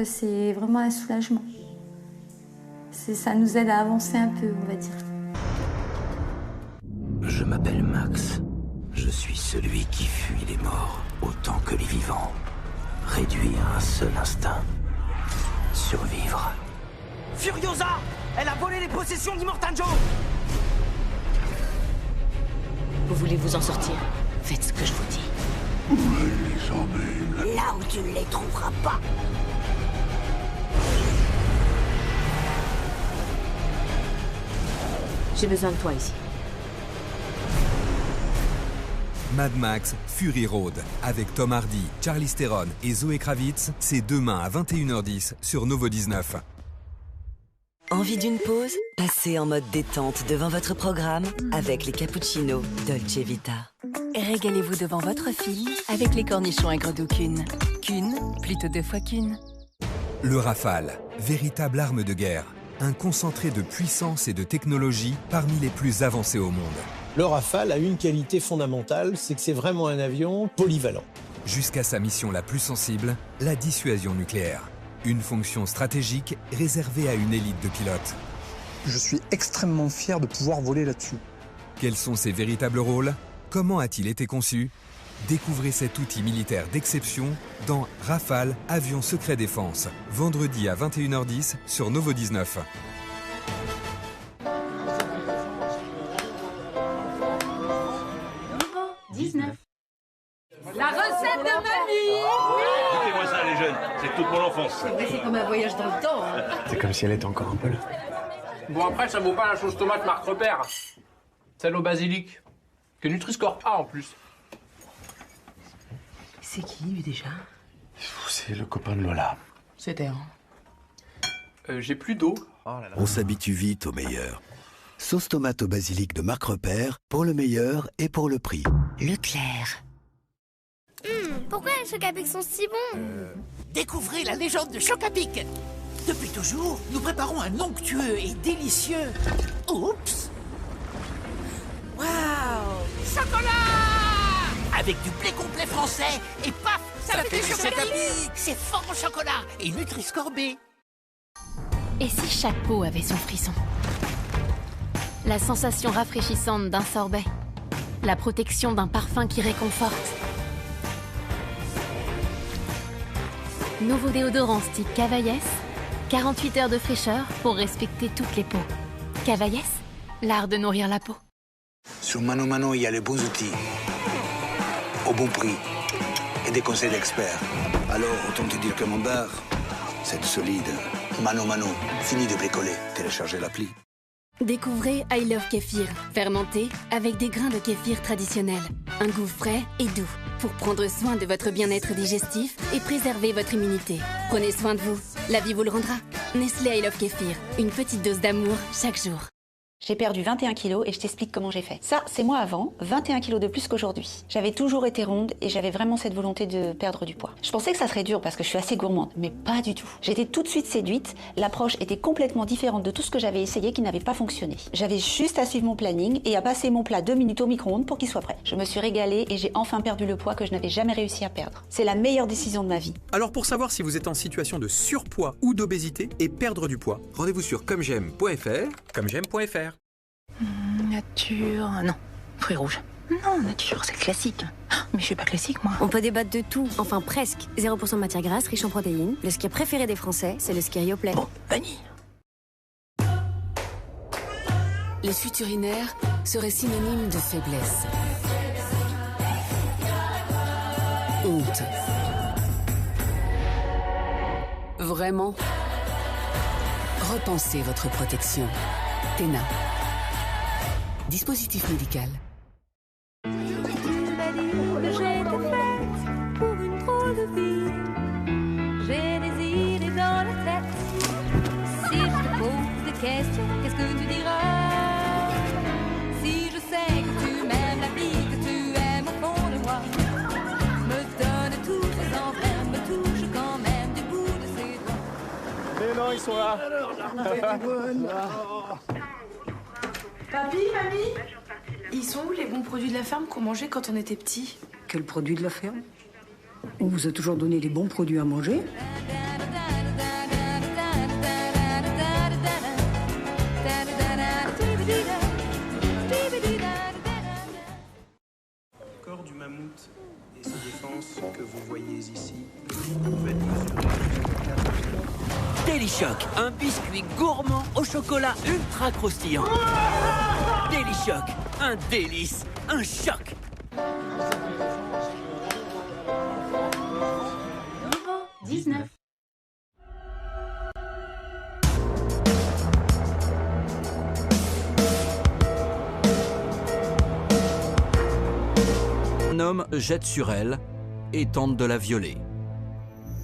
C'est vraiment un soulagement. Ça nous aide à avancer un peu, on va dire. Je m'appelle Max. Je suis celui qui fuit les morts autant que les vivants. Réduit à un seul instinct. Survivre. Furiosa! Elle a volé les possessions d'Immortan Joe! Vous voulez vous en sortir? Faites ce que je vous dis. Où elle les emmène? Là où tu ne les trouveras pas! J'ai besoin de toi ici. Mad Max Fury Road, avec Tom Hardy, Charlize Theron et Zoé Kravitz, c'est demain à 21h10 sur Novo 19. Envie d'une pause? Passez en mode détente devant votre programme avec les cappuccinos Dolce Vita. Régalez-vous devant votre film avec les cornichons aigre-doux Kuhn. Kuhn, plutôt 2 fois Kuhn. Le Rafale, véritable arme de guerre. Un concentré de puissance et de technologie parmi les plus avancés au monde. Le Rafale a une qualité fondamentale, c'est que c'est vraiment un avion polyvalent. Jusqu'à sa mission la plus sensible, la dissuasion nucléaire. Une fonction stratégique réservée à une élite de pilotes. Je suis extrêmement fier de pouvoir voler là-dessus. Quels sont ses véritables rôles? Comment a-t-il été conçu? Découvrez cet outil militaire d'exception dans Rafale, avion secret défense, vendredi à 21h10 sur Novo 19. La recette de mamie! Écoutez-moi ça, les jeunes, c'est toute mon enfance. C'est vrai, c'est comme un voyage dans le temps. Hein. C'est comme si elle était encore un peu là. Bon, après, ça vaut pas la sauce tomate Marc Repère. Celle au basilic. Que Nutri-Score A en plus. C'est qui, lui, déjà? C'est le copain de Lola. C'était un. J'ai plus d'eau. On s'habitue vite au meilleur. Sauce tomate au basilic de Marc Repère, pour le meilleur et pour le prix. Leclerc. Pourquoi les chocs à pic sont si bons? Découvrez la légende de Choc à Pic. Depuis toujours, nous préparons un onctueux et délicieux... Oups! Waouh! Chocolat! Avec du blé complet français et paf! Ça fait du Choc à Pic! C'est fort en chocolat et Nutri-Score B. Et si chaque peau avait son frisson? La sensation rafraîchissante d'un sorbet. La protection d'un parfum qui réconforte. Nouveau déodorant style Cavaillès. 48 heures de fraîcheur pour respecter toutes les peaux. Cavaillès, l'art de nourrir la peau. Sur Mano Mano, il y a les bons outils, au bon prix et des conseils d'experts. Alors, autant te dire que mon bar, c'est du solide. Mano Mano, fini de bricoler. Téléchargez l'appli. Découvrez I Love Kéfir, fermenté avec des grains de kéfir traditionnels. Un goût frais et doux pour prendre soin de votre bien-être digestif et préserver votre immunité. Prenez soin de vous, la vie vous le rendra. Nestlé I Love Kéfir, une petite dose d'amour chaque jour. J'ai perdu 21 kilos et je t'explique comment j'ai fait. Ça, c'est moi avant, 21 kilos de plus qu'aujourd'hui. J'avais toujours été ronde et j'avais vraiment cette volonté de perdre du poids. Je pensais que ça serait dur parce que je suis assez gourmande, mais pas du tout. J'étais tout de suite séduite, l'approche était complètement différente de tout ce que j'avais essayé qui n'avait pas fonctionné. J'avais juste à suivre mon planning et à passer mon plat 2 minutes au micro-ondes pour qu'il soit prêt. Je me suis régalée et j'ai enfin perdu le poids que je n'avais jamais réussi à perdre. C'est la meilleure décision de ma vie. Alors pour savoir si vous êtes en situation de surpoids ou d'obésité et perdre du poids, rendez-vous sur commej'aime.fr. Nature... Non, fruits rouges. Non, nature, c'est classique. Mais je suis pas classique, moi. On peut débattre de tout, enfin presque. 0% de matière grasse, riche en protéines. Le skier préféré des Français, c'est le skier Yoplait. Bon, vanille. Les fuites urinaires seraient synonymes de faiblesse. Honte. Vraiment, repensez votre protection. Téna. Dispositif médical. J'ai des idées dans la tête. Si je te pose des questions, qu'est-ce que tu diras? Si je sais que tu m'aimes la vie, que tu aimes au fond de moi, me donne tous tes envers, me touche quand même du bout de ses doigts. Mais non, ils sont là. Papy, mamie, ils sont où les bons produits de la ferme qu'on mangeait quand on était petits? Quel produit de la ferme? On vous a toujours donné les bons produits à manger. mammouth et ses défenses que vous voyez ici pouvaient mesurer jusqu'à 4 pieds. Delichoc, un biscuit gourmand au chocolat ultra croustillant. Delichoc, un délice, un choc. Niveau 19. Un homme jette sur elle et tente de la violer.